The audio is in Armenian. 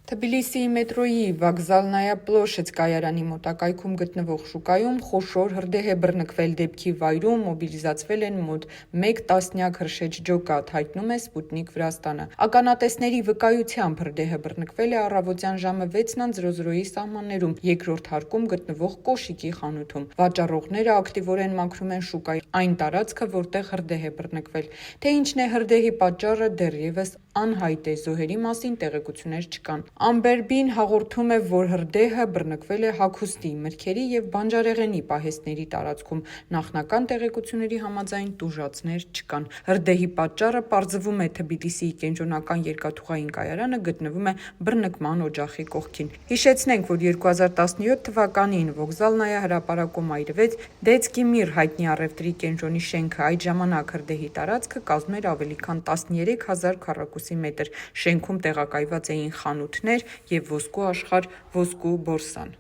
Թբիլիսիի մետրոյի Վокзальная площадь կայարանի մոտակայքում գտնվող շուկայում խոշոր հրդեհ է բռնկվել, դեպքի վայրում մոբիլիզացվել են մոտ 1 տասնյակ հրշեջ ջոկատ, հայտնում է Sputnik Վրաստանը։ Ականատեսների վկայությամբ հրդեհը բռնկվել է առավոտյան ժամը 6:00-ի սահմաններում երկրորդ հարկում գտնվող կոշիկի խանութում։ Վաճառողները ակտիվորեն մաքրում են շուկայի այն տարածքը, որտեղ հրդեհ է բռնկվել։ Թե ինչն է հրդեհի պատճառը, դեռևս անհայտ է, զոհերի մասին տեղեկություններ չկան։ Ամբեր Բին հաղորդում է, որ հրդեհը բռնկվել է հագուստի, մրգերի և բանջարեղենի պահեստների տարածքում։ Նախնական տեղեկությունների համաձայն տուժածներ չկան։ Հրդեհի պատճառը պարզվում է Թբիլիսիի կենտրոնական երկաթուղային կայարանը գտնվում է բռնկման օջախի կողքին։ Հիշեցնենք, որ 2017 թվականին Վոկզալնայա հրապարակում այրվեց Դետսկի Միր հայտնի առևտրի կենտրոնի շենքը։ Այդ ժամանակ հրդեհի տարածքը կազմում էր ավելի քան 13,000 քառակուսի մետր։ Շենքում տեղակայված էին խանութներ և ոսկու աշխարհ ոսկու բորսան։